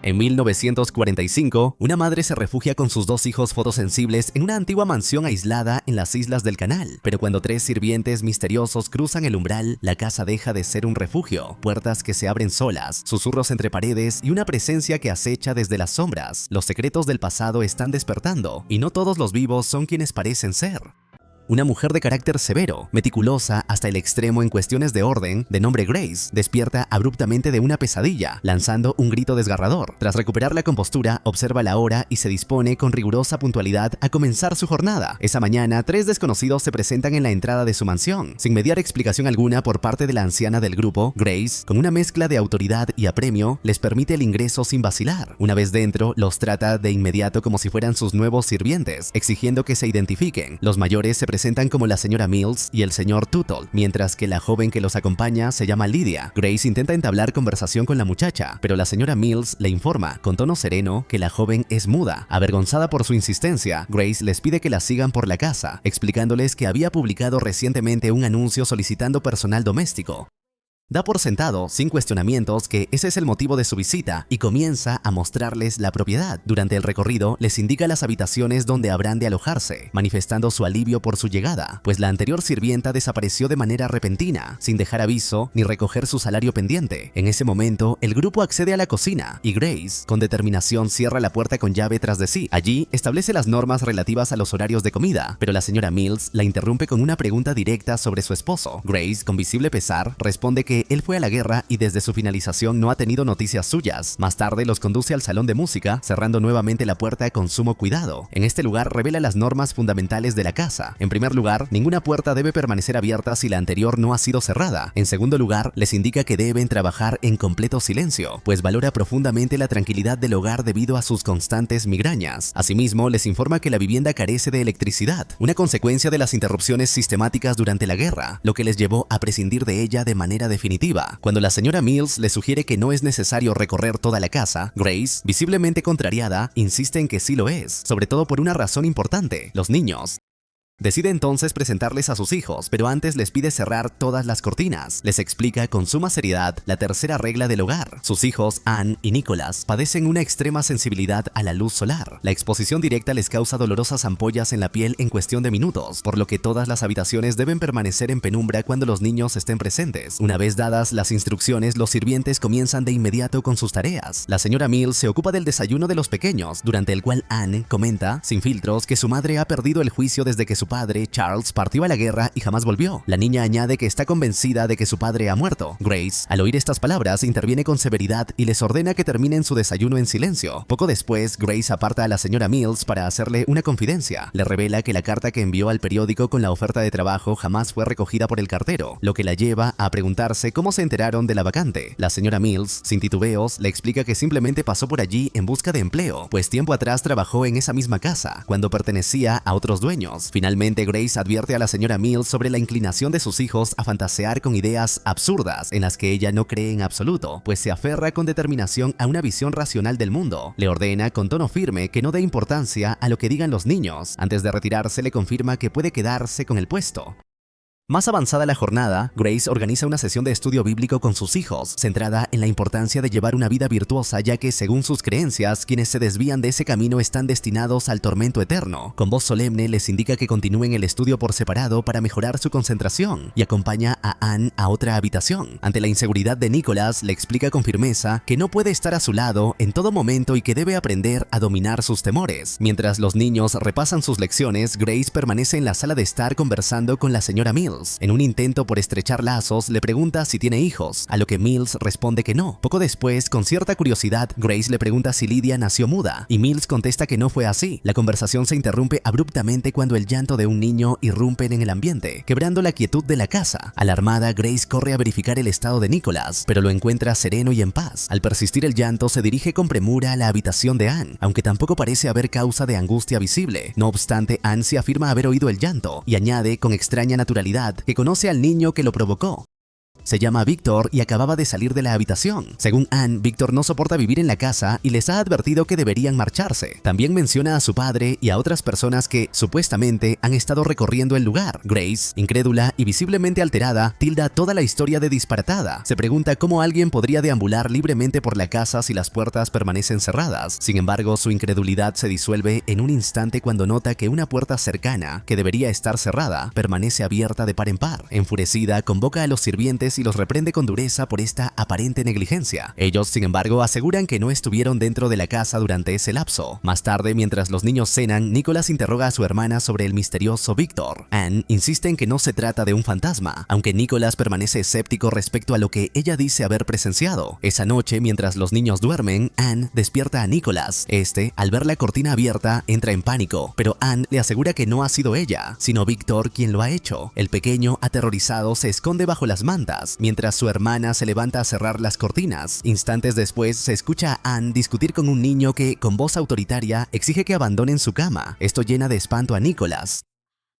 En 1945, una madre se refugia con sus dos hijos fotosensibles en una antigua mansión aislada en las islas del Canal, pero cuando tres sirvientes misteriosos cruzan el umbral, la casa deja de ser un refugio, puertas que se abren solas, susurros entre paredes y una presencia que acecha desde las sombras. Los secretos del pasado están despertando, y no todos los vivos son quienes parecen ser. Una mujer de carácter severo, meticulosa hasta el extremo en cuestiones de orden, de nombre Grace, despierta abruptamente de una pesadilla, lanzando un grito desgarrador. Tras recuperar la compostura, observa la hora y se dispone con rigurosa puntualidad a comenzar su jornada. Esa mañana, tres desconocidos se presentan en la entrada de su mansión. Sin mediar explicación alguna por parte de la anciana del grupo, Grace, con una mezcla de autoridad y apremio, les permite el ingreso sin vacilar. Una vez dentro, los trata de inmediato como si fueran sus nuevos sirvientes, exigiendo que se identifiquen. Los mayores se presentan como la señora Mills y el señor Tuttle, mientras que la joven que los acompaña se llama Lydia. Grace intenta entablar conversación con la muchacha, pero la señora Mills le informa, con tono sereno, que la joven es muda. Avergonzada por su insistencia, Grace les pide que la sigan por la casa, explicándoles que había publicado recientemente un anuncio solicitando personal doméstico. Da por sentado, sin cuestionamientos, que ese es el motivo de su visita y comienza a mostrarles la propiedad. Durante el recorrido, les indica las habitaciones donde habrán de alojarse, manifestando su alivio por su llegada, pues la anterior sirvienta desapareció de manera repentina, sin dejar aviso ni recoger su salario pendiente. En ese momento, el grupo accede a la cocina y Grace, con determinación, cierra la puerta con llave tras de sí. Allí, establece las normas relativas a los horarios de comida, pero la señora Mills la interrumpe con una pregunta directa sobre su esposo. Grace, con visible pesar, responde que él fue a la guerra y desde su finalización no ha tenido noticias suyas. Más tarde los conduce al salón de música, cerrando nuevamente la puerta con sumo cuidado. En este lugar revela las normas fundamentales de la casa. En primer lugar, ninguna puerta debe permanecer abierta si la anterior no ha sido cerrada. En segundo lugar, les indica que deben trabajar en completo silencio, pues valora profundamente la tranquilidad del hogar debido a sus constantes migrañas. Asimismo, les informa que la vivienda carece de electricidad, una consecuencia de las interrupciones sistemáticas durante la guerra, lo que les llevó a prescindir de ella de manera definitiva. Cuando la señora Mills le sugiere que no es necesario recorrer toda la casa, Grace, visiblemente contrariada, insiste en que sí lo es, sobre todo por una razón importante: los niños. Decide entonces presentarles a sus hijos, pero antes les pide cerrar todas las cortinas. Les explica con suma seriedad la tercera regla del hogar. Sus hijos, Anne y Nicholas, padecen una extrema sensibilidad a la luz solar. La exposición directa les causa dolorosas ampollas en la piel en cuestión de minutos, por lo que todas las habitaciones deben permanecer en penumbra cuando los niños estén presentes. Una vez dadas las instrucciones, los sirvientes comienzan de inmediato con sus tareas. La señora Mills se ocupa del desayuno de los pequeños, durante el cual Anne comenta, sin filtros, que su madre ha perdido el juicio desde que su padre, Charles, partió a la guerra y jamás volvió. La niña añade que está convencida de que su padre ha muerto. Grace, al oír estas palabras, interviene con severidad y les ordena que terminen su desayuno en silencio. Poco después, Grace aparta a la señora Mills para hacerle una confidencia. Le revela que la carta que envió al periódico con la oferta de trabajo jamás fue recogida por el cartero, lo que la lleva a preguntarse cómo se enteraron de la vacante. La señora Mills, sin titubeos, le explica que simplemente pasó por allí en busca de empleo, pues tiempo atrás trabajó en esa misma casa, cuando pertenecía a otros dueños. Finalmente, Grace advierte a la señora Mills sobre la inclinación de sus hijos a fantasear con ideas absurdas en las que ella no cree en absoluto, pues se aferra con determinación a una visión racional del mundo. Le ordena con tono firme que no dé importancia a lo que digan los niños. Antes de retirarse, le confirma que puede quedarse con el puesto. Más avanzada la jornada, Grace organiza una sesión de estudio bíblico con sus hijos, centrada en la importancia de llevar una vida virtuosa, ya que, según sus creencias, quienes se desvían de ese camino están destinados al tormento eterno. Con voz solemne les indica que continúen el estudio por separado para mejorar su concentración y acompaña a Anne a otra habitación. Ante la inseguridad de Nicholas, le explica con firmeza que no puede estar a su lado en todo momento y que debe aprender a dominar sus temores. Mientras los niños repasan sus lecciones, Grace permanece en la sala de estar conversando con la señora Mills. En un intento por estrechar lazos, le pregunta si tiene hijos, a lo que Mills responde que no. Poco después, con cierta curiosidad, Grace le pregunta si Lydia nació muda, y Mills contesta que no fue así. La conversación se interrumpe abruptamente cuando el llanto de un niño irrumpe en el ambiente, quebrando la quietud de la casa. Alarmada, Grace corre a verificar el estado de Nicholas, pero lo encuentra sereno y en paz. Al persistir el llanto, se dirige con premura a la habitación de Anne, aunque tampoco parece haber causa de angustia visible. No obstante, Anne se afirma haber oído el llanto, y añade con extraña naturalidad que conoce al niño que lo provocó. Se llama Víctor y acababa de salir de la habitación. Según Anne, Víctor no soporta vivir en la casa y les ha advertido que deberían marcharse. También menciona a su padre y a otras personas que, supuestamente, han estado recorriendo el lugar. Grace, incrédula y visiblemente alterada, tilda toda la historia de disparatada. Se pregunta cómo alguien podría deambular libremente por la casa si las puertas permanecen cerradas. Sin embargo, su incredulidad se disuelve en un instante cuando nota que una puerta cercana, que debería estar cerrada, permanece abierta de par en par. Enfurecida, convoca a los sirvientes y los reprende con dureza por esta aparente negligencia. Ellos, sin embargo, aseguran que no estuvieron dentro de la casa durante ese lapso. Más tarde, mientras los niños cenan, Nicholas interroga a su hermana sobre el misterioso Víctor. Anne insiste en que no se trata de un fantasma, aunque Nicholas permanece escéptico respecto a lo que ella dice haber presenciado. Esa noche, mientras los niños duermen, Anne despierta a Nicholas. Este, al ver la cortina abierta, entra en pánico, pero Anne le asegura que no ha sido ella, sino Víctor quien lo ha hecho. El pequeño, aterrorizado, se esconde bajo las mantas, mientras su hermana se levanta a cerrar las cortinas. Instantes después, se escucha a Anne discutir con un niño que, con voz autoritaria, exige que abandonen su cama. Esto llena de espanto a Nicholas.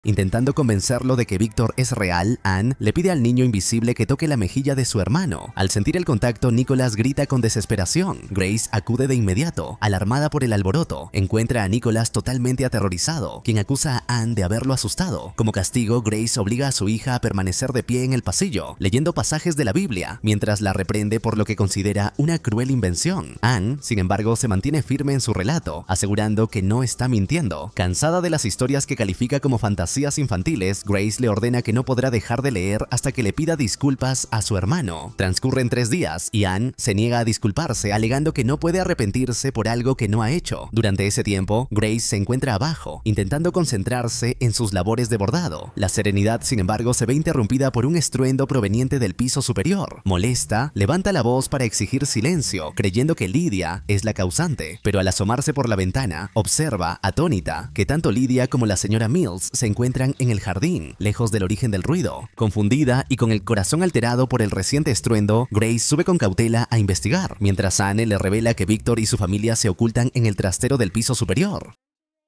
Intentando convencerlo de que Víctor es real, Anne le pide al niño invisible que toque la mejilla de su hermano. Al sentir el contacto, Nicholas grita con desesperación. Grace acude de inmediato, alarmada por el alboroto. Encuentra a Nicholas totalmente aterrorizado, quien acusa a Anne de haberlo asustado. Como castigo, Grace obliga a su hija a permanecer de pie en el pasillo, leyendo pasajes de la Biblia, mientras la reprende por lo que considera una cruel invención. Anne, sin embargo, se mantiene firme en su relato, asegurando que no está mintiendo. Cansada de las historias que califica como fantasías infantiles, Grace le ordena que no podrá dejar de leer hasta que le pida disculpas a su hermano. Transcurren 3 días y Anne se niega a disculparse, alegando que no puede arrepentirse por algo que no ha hecho. Durante ese tiempo, Grace se encuentra abajo, intentando concentrarse en sus labores de bordado. La serenidad, sin embargo, se ve interrumpida por un estruendo proveniente del piso superior. Molesta, levanta la voz para exigir silencio, creyendo que Lydia es la causante, pero al asomarse por la ventana, observa, atónita, que tanto Lydia como la señora Mills se encuentran en el jardín, lejos del origen del ruido. Confundida y con el corazón alterado por el reciente estruendo, Grace sube con cautela a investigar, mientras Anne le revela que Víctor y su familia se ocultan en el trastero del piso superior.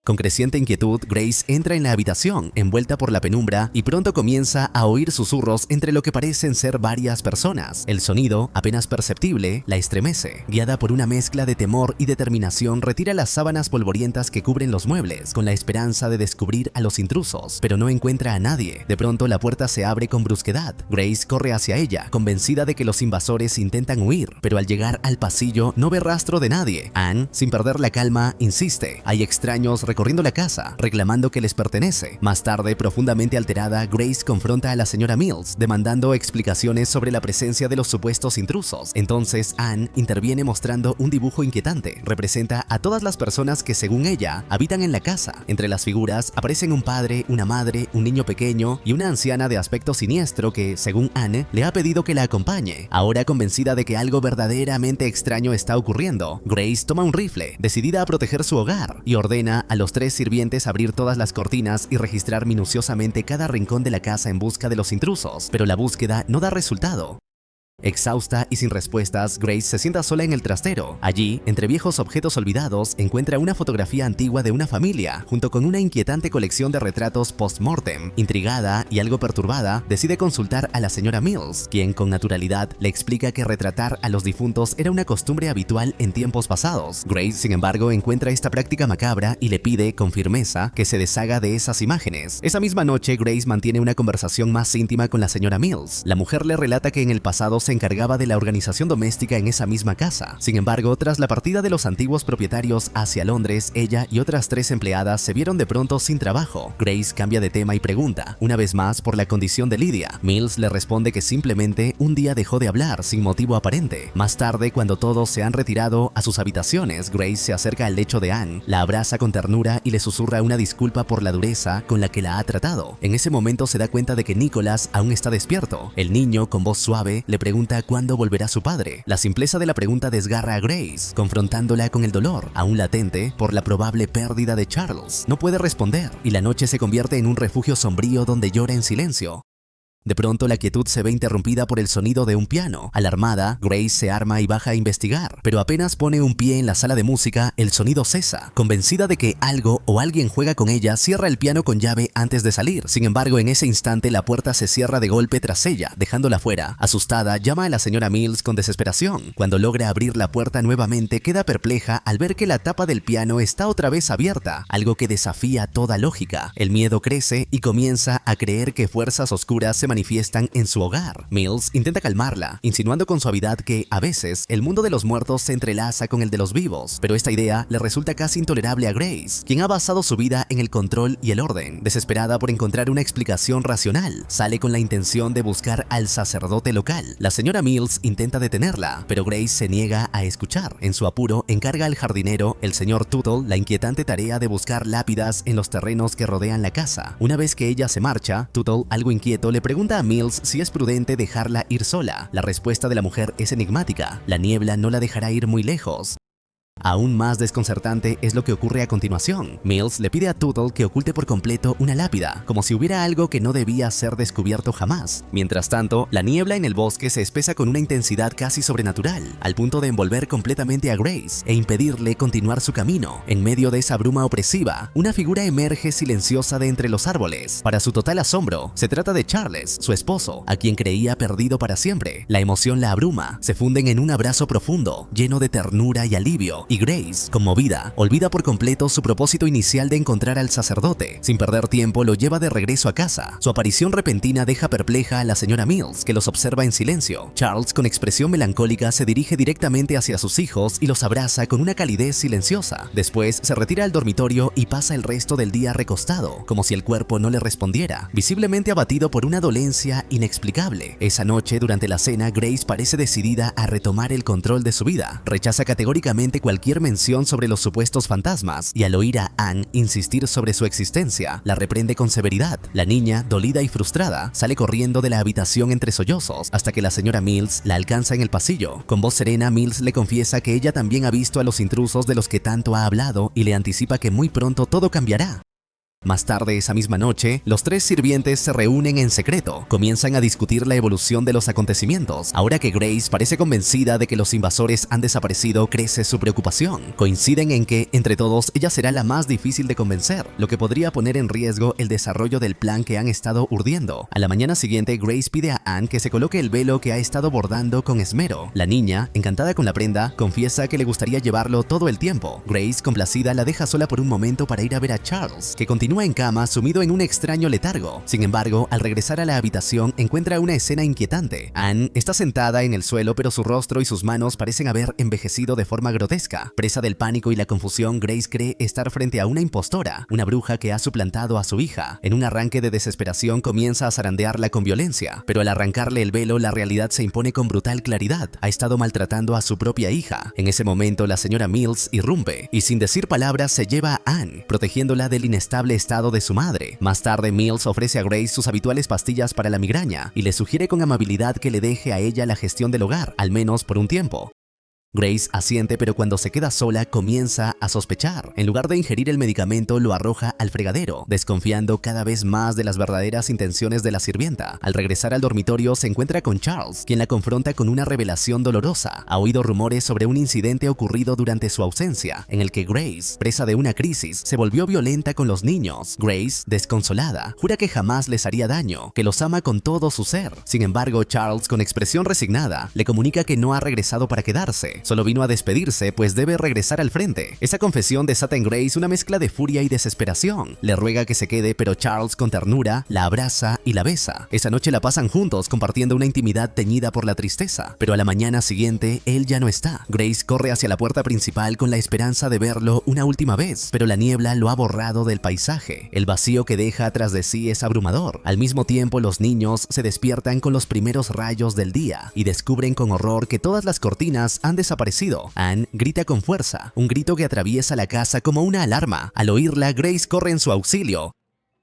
Con creciente inquietud, Grace entra en la habitación, envuelta por la penumbra, y pronto comienza a oír susurros entre lo que parecen ser varias personas. El sonido, apenas perceptible, la estremece. Guiada por una mezcla de temor y determinación, retira las sábanas polvorientas que cubren los muebles, con la esperanza de descubrir a los intrusos, pero no encuentra a nadie. De pronto, la puerta se abre con brusquedad. Grace corre hacia ella, convencida de que los invasores intentan huir, pero al llegar al pasillo no ve rastro de nadie. Anne, sin perder la calma, insiste. Hay extraños recorriendo la casa, reclamando que les pertenece. Más tarde, profundamente alterada, Grace confronta a la señora Mills, demandando explicaciones sobre la presencia de los supuestos intrusos. Entonces, Anne interviene mostrando un dibujo inquietante. Representa a todas las personas que, según ella, habitan en la casa. Entre las figuras aparecen un padre, una madre, un niño pequeño y una anciana de aspecto siniestro que, según Anne, le ha pedido que la acompañe. Ahora convencida de que algo verdaderamente extraño está ocurriendo, Grace toma un rifle, decidida a proteger su hogar, y ordena a los 3 sirvientes abrir todas las cortinas y registrar minuciosamente cada rincón de la casa en busca de los intrusos, pero la búsqueda no da resultado. Exhausta y sin respuestas, Grace se sienta sola en el trastero. Allí, entre viejos objetos olvidados, encuentra una fotografía antigua de una familia, junto con una inquietante colección de retratos post-mortem. Intrigada y algo perturbada, decide consultar a la señora Mills, quien con naturalidad le explica que retratar a los difuntos era una costumbre habitual en tiempos pasados. Grace, sin embargo, encuentra esta práctica macabra y le pide, con firmeza, que se deshaga de esas imágenes. Esa misma noche, Grace mantiene una conversación más íntima con la señora Mills. La mujer le relata que en el pasado se encargaba de la organización doméstica en esa misma casa. Sin embargo, tras la partida de los antiguos propietarios hacia Londres, ella y otras 3 empleadas se vieron de pronto sin trabajo. Grace cambia de tema y pregunta, una vez más, por la condición de Lydia. Mills le responde que simplemente un día dejó de hablar sin motivo aparente. Más tarde, cuando todos se han retirado a sus habitaciones, Grace se acerca al lecho de Anne, la abraza con ternura y le susurra una disculpa por la dureza con la que la ha tratado. En ese momento se da cuenta de que Nicholas aún está despierto. El niño, con voz suave, le pregunta cuándo volverá su padre. La simpleza de la pregunta desgarra a Grace, confrontándola con el dolor, aún latente, por la probable pérdida de Charles. No puede responder, y la noche se convierte en un refugio sombrío donde llora en silencio. De pronto la quietud se ve interrumpida por el sonido de un piano. Alarmada, Grace se arma y baja a investigar, pero apenas pone un pie en la sala de música, el sonido cesa. Convencida de que algo o alguien juega con ella, cierra el piano con llave antes de salir. Sin embargo, en ese instante la puerta se cierra de golpe tras ella, dejándola fuera. Asustada, llama a la señora Mills con desesperación. Cuando logra abrir la puerta nuevamente, queda perpleja al ver que la tapa del piano está otra vez abierta, algo que desafía toda lógica. El miedo crece y comienza a creer que fuerzas oscuras se manifiestan en su hogar. Mills intenta calmarla, insinuando con suavidad que, a veces, el mundo de los muertos se entrelaza con el de los vivos, pero esta idea le resulta casi intolerable a Grace, quien ha basado su vida en el control y el orden. Desesperada por encontrar una explicación racional, sale con la intención de buscar al sacerdote local. La señora Mills intenta detenerla, pero Grace se niega a escuchar. En su apuro, encarga al jardinero, el señor Tootle, la inquietante tarea de buscar lápidas en los terrenos que rodean la casa. Una vez que ella se marcha, Tootle, algo inquieto, le pregunta a Mills si es prudente dejarla ir sola. La respuesta de la mujer es enigmática. La niebla no la dejará ir muy lejos. Aún más desconcertante es lo que ocurre a continuación. Mills le pide a Tootle que oculte por completo una lápida, como si hubiera algo que no debía ser descubierto jamás. Mientras tanto, la niebla en el bosque se espesa con una intensidad casi sobrenatural, al punto de envolver completamente a Grace e impedirle continuar su camino. En medio de esa bruma opresiva, una figura emerge silenciosa de entre los árboles. Para su total asombro, se trata de Charles, su esposo, a quien creía perdido para siempre. La emoción la abruma, se funden en un abrazo profundo, lleno de ternura y alivio, y Grace, conmovida, olvida por completo su propósito inicial de encontrar al sacerdote. Sin perder tiempo, lo lleva de regreso a casa. Su aparición repentina deja perpleja a la señora Mills, que los observa en silencio. Charles, con expresión melancólica, se dirige directamente hacia sus hijos y los abraza con una calidez silenciosa. Después, se retira al dormitorio y pasa el resto del día recostado, como si el cuerpo no le respondiera, visiblemente abatido por una dolencia inexplicable. Esa noche, durante la cena, Grace parece decidida a retomar el control de su vida. Rechaza categóricamente cualquier mención sobre los supuestos fantasmas y al oír a Anne insistir sobre su existencia, la reprende con severidad. La niña, dolida y frustrada, sale corriendo de la habitación entre sollozos hasta que la señora Mills la alcanza en el pasillo. Con voz serena, Mills le confiesa que ella también ha visto a los intrusos de los que tanto ha hablado y le anticipa que muy pronto todo cambiará. Más tarde esa misma noche, los tres sirvientes se reúnen en secreto. Comienzan a discutir la evolución de los acontecimientos. Ahora que Grace parece convencida de que los invasores han desaparecido, crece su preocupación. Coinciden en que, entre todos, ella será la más difícil de convencer, lo que podría poner en riesgo el desarrollo del plan que han estado urdiendo. A la mañana siguiente, Grace pide a Anne que se coloque el velo que ha estado bordando con esmero. La niña, encantada con la prenda, confiesa que le gustaría llevarlo todo el tiempo. Grace, complacida, la deja sola por un momento para ir a ver a Charles, que continúa en cama sumido en un extraño letargo. Sin embargo, al regresar a la habitación encuentra una escena inquietante. Anne está sentada en el suelo, pero su rostro y sus manos parecen haber envejecido de forma grotesca. Presa del pánico y la confusión, Grace cree estar frente a una impostora, una bruja que ha suplantado a su hija. En un arranque de desesperación comienza a zarandearla con violencia, pero al arrancarle el velo la realidad se impone con brutal claridad. Ha estado maltratando a su propia hija. En ese momento la señora Mills irrumpe y sin decir palabras se lleva a Anne, protegiéndola del inestable estado de su madre. Más tarde, Mills ofrece a Grace sus habituales pastillas para la migraña y le sugiere con amabilidad que le deje a ella la gestión del hogar, al menos por un tiempo. Grace asiente, pero cuando se queda sola comienza a sospechar. En lugar de ingerir el medicamento, lo arroja al fregadero, desconfiando cada vez más de las verdaderas intenciones de la sirvienta. Al regresar al dormitorio se encuentra con Charles, quien la confronta con una revelación dolorosa. Ha oído rumores sobre un incidente ocurrido durante su ausencia, en el que Grace, presa de una crisis, se volvió violenta con los niños. Grace, desconsolada, jura que jamás les haría daño, que los ama con todo su ser. Sin embargo, Charles, con expresión resignada, le comunica que no ha regresado para quedarse. Solo vino a despedirse, pues debe regresar al frente. Esa confesión desata en Grace una mezcla de furia y desesperación. Le ruega que se quede, pero Charles, con ternura, la abraza y la besa. Esa noche la pasan juntos, compartiendo una intimidad teñida por la tristeza. Pero a la mañana siguiente, él ya no está. Grace corre hacia la puerta principal con la esperanza de verlo una última vez, pero la niebla lo ha borrado del paisaje. El vacío que deja tras de sí es abrumador. Al mismo tiempo, los niños se despiertan con los primeros rayos del día y descubren con horror que todas las cortinas han desaparecido. Anne grita con fuerza, un grito que atraviesa la casa como una alarma. Al oírla, Grace corre en su auxilio.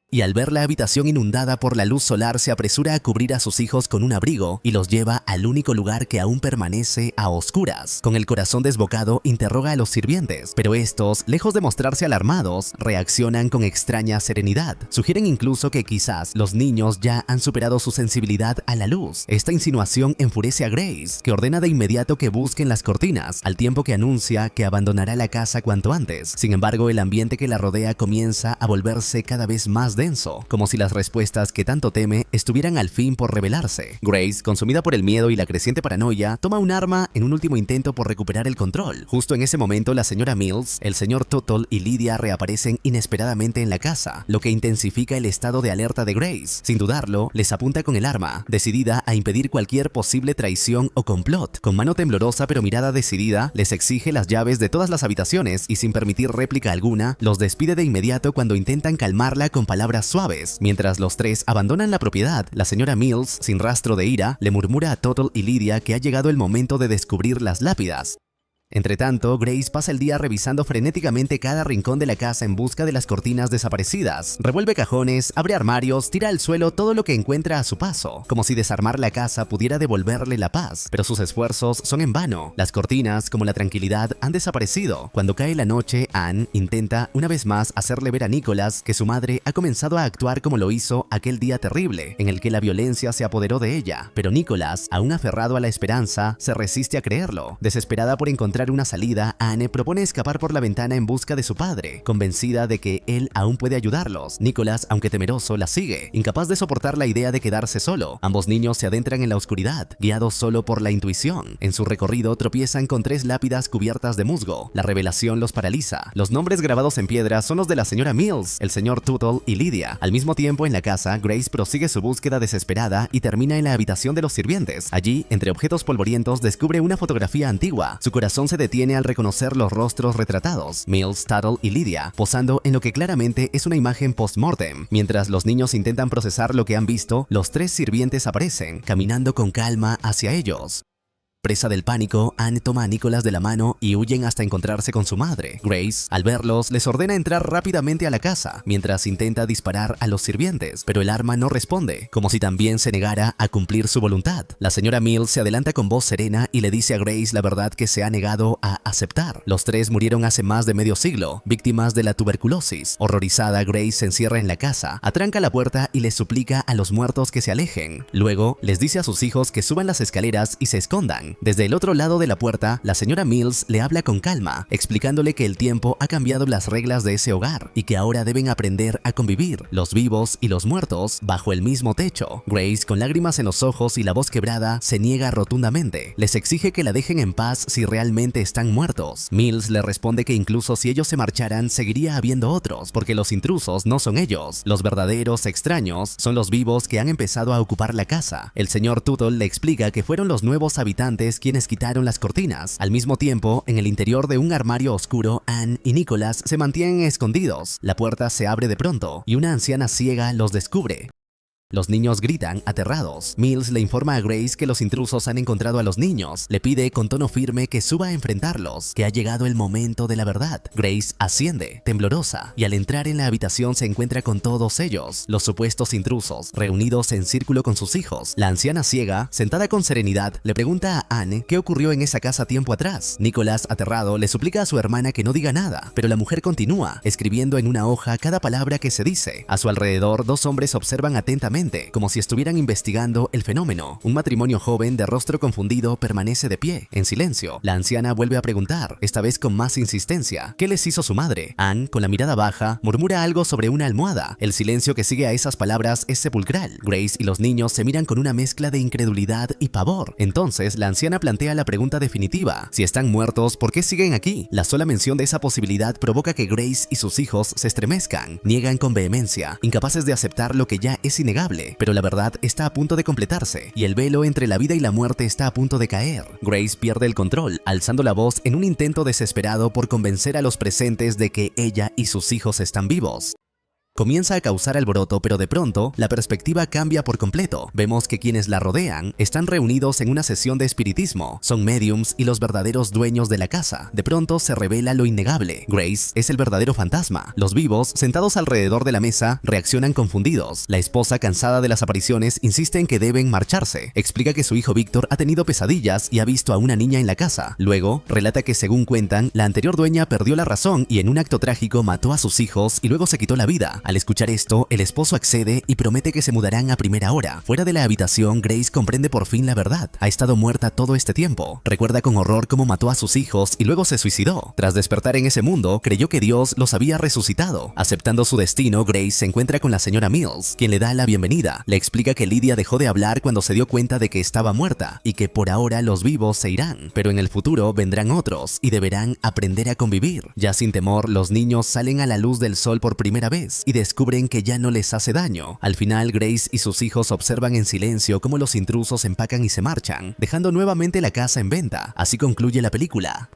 y al ver la habitación inundada por la luz solar se apresura a cubrir a sus hijos con un abrigo y los lleva al único lugar que aún permanece a oscuras. Con el corazón desbocado interroga a los sirvientes, pero estos, lejos de mostrarse alarmados, reaccionan con extraña serenidad. Sugieren incluso que quizás los niños ya han superado su sensibilidad a la luz. Esta insinuación enfurece a Grace, que ordena de inmediato que busquen las cortinas, al tiempo que anuncia que abandonará la casa cuanto antes. Sin embargo, el ambiente que la rodea comienza a volverse cada vez más denso, como si las respuestas que tanto teme estuvieran al fin por revelarse. Grace, consumida por el miedo y la creciente paranoia, toma un arma en un último intento por recuperar el control. Justo en ese momento, la señora Mills, el señor Tuttle y Lydia reaparecen inesperadamente en la casa, lo que intensifica el estado de alerta de Grace. Sin dudarlo, les apunta con el arma, decidida a impedir cualquier posible traición o complot. Con mano temblorosa pero mirada decidida, les exige las llaves de todas las habitaciones y sin permitir réplica alguna, los despide de inmediato cuando intentan calmarla con palabras suaves. Mientras los tres abandonan la propiedad, la señora Mills, sin rastro de ira, le murmura a Tuttle y Lydia que ha llegado el momento de descubrir las lápidas. Entretanto, Grace pasa el día revisando frenéticamente cada rincón de la casa en busca de las cortinas desaparecidas. Revuelve cajones, abre armarios, tira al suelo todo lo que encuentra a su paso, como si desarmar la casa pudiera devolverle la paz. Pero sus esfuerzos son en vano. Las cortinas, como la tranquilidad, han desaparecido. Cuando cae la noche, Anne intenta una vez más hacerle ver a Nicholas que su madre ha comenzado a actuar como lo hizo aquel día terrible, en el que la violencia se apoderó de ella. Pero Nicholas, aún aferrado a la esperanza, se resiste a creerlo. Desesperada por encontrar una salida, Anne propone escapar por la ventana en busca de su padre, convencida de que él aún puede ayudarlos. Nicholas, aunque temeroso, la sigue, incapaz de soportar la idea de quedarse solo. Ambos niños se adentran en la oscuridad, guiados solo por la intuición. En su recorrido tropiezan con 3 lápidas cubiertas de musgo. La revelación los paraliza. Los nombres grabados en piedra son los de la señora Mills, el señor Tuttle y Lydia. Al mismo tiempo, en la casa, Grace prosigue su búsqueda desesperada y termina en la habitación de los sirvientes. Allí, entre objetos polvorientos, descubre una fotografía antigua. Su corazón se detiene al reconocer los rostros retratados, Mills, Tuttle y Lydia, posando en lo que claramente es una imagen post-mortem. Mientras los niños intentan procesar lo que han visto, los 3 sirvientes aparecen, caminando con calma hacia ellos. Presa del pánico, Anne toma a Nicholas de la mano y huyen hasta encontrarse con su madre. Grace, al verlos, les ordena entrar rápidamente a la casa, mientras intenta disparar a los sirvientes, pero el arma no responde, como si también se negara a cumplir su voluntad. La señora Mills se adelanta con voz serena y le dice a Grace la verdad que se ha negado a aceptar. Los 3 murieron hace más de medio siglo, víctimas de la tuberculosis. Horrorizada, Grace se encierra en la casa, atranca la puerta y les suplica a los muertos que se alejen. Luego, les dice a sus hijos que suban las escaleras y se escondan. Desde el otro lado de la puerta, la señora Mills le habla con calma, explicándole que el tiempo ha cambiado las reglas de ese hogar y que ahora deben aprender a convivir, los vivos y los muertos, bajo el mismo techo. Grace, con lágrimas en los ojos y la voz quebrada, se niega rotundamente. Les exige que la dejen en paz si realmente están muertos. Mills le responde que incluso si ellos se marcharan, seguiría habiendo otros, porque los intrusos no son ellos. Los verdaderos extraños son los vivos que han empezado a ocupar la casa. El señor Tuttle le explica que fueron los nuevos habitantes quienes quitaron las cortinas. Al mismo tiempo, en el interior de un armario oscuro, Anne y Nicholas se mantienen escondidos. La puerta se abre de pronto y una anciana ciega los descubre. Los niños gritan, aterrados. Mills le informa a Grace que los intrusos han encontrado a los niños. Le pide con tono firme que suba a enfrentarlos, que ha llegado el momento de la verdad. Grace asciende, temblorosa, y al entrar en la habitación se encuentra con todos ellos, los supuestos intrusos, reunidos en círculo con sus hijos. La anciana ciega, sentada con serenidad, le pregunta a Anne qué ocurrió en esa casa tiempo atrás. Nicholas, aterrado, le suplica a su hermana que no diga nada, pero la mujer continúa, escribiendo en una hoja cada palabra que se dice. A su alrededor, 2 hombres observan atentamente, como si estuvieran investigando el fenómeno. Un matrimonio joven de rostro confundido permanece de pie, en silencio. La anciana vuelve a preguntar, esta vez con más insistencia, ¿qué les hizo su madre? Anne, con la mirada baja, murmura algo sobre una almohada. El silencio que sigue a esas palabras es sepulcral. Grace y los niños se miran con una mezcla de incredulidad y pavor. Entonces, la anciana plantea la pregunta definitiva. Si están muertos, ¿por qué siguen aquí? La sola mención de esa posibilidad provoca que Grace y sus hijos se estremezcan. Niegan con vehemencia, incapaces de aceptar lo que ya es innegable. Pero la verdad está a punto de completarse y el velo entre la vida y la muerte está a punto de caer. Grace pierde el control, alzando la voz en un intento desesperado por convencer a los presentes de que ella y sus hijos están vivos. Comienza a causar alboroto, pero de pronto la perspectiva cambia por completo. Vemos que quienes la rodean están reunidos en una sesión de espiritismo, son mediums y los verdaderos dueños de la casa. De pronto se revela lo innegable: Grace es el verdadero fantasma. Los vivos, sentados alrededor de la mesa, reaccionan confundidos. La esposa, cansada de las apariciones, insiste en que deben marcharse. Explica que su hijo Víctor ha tenido pesadillas y ha visto a una niña en la casa. Luego, relata que según cuentan, la anterior dueña perdió la razón y en un acto trágico mató a sus hijos y luego se quitó la vida. Al escuchar esto, el esposo accede y promete que se mudarán a primera hora. Fuera de la habitación, Grace comprende por fin la verdad. Ha estado muerta todo este tiempo. Recuerda con horror cómo mató a sus hijos y luego se suicidó. Tras despertar en ese mundo, creyó que Dios los había resucitado. Aceptando su destino, Grace se encuentra con la señora Mills, quien le da la bienvenida. Le explica que Lydia dejó de hablar cuando se dio cuenta de que estaba muerta y que por ahora los vivos se irán, pero en el futuro vendrán otros y deberán aprender a convivir. Ya sin temor, los niños salen a la luz del sol por primera vez y descubren que ya no les hace daño. Al final, Grace y sus hijos observan en silencio cómo los intrusos empacan y se marchan, dejando nuevamente la casa en venta. Así concluye la película.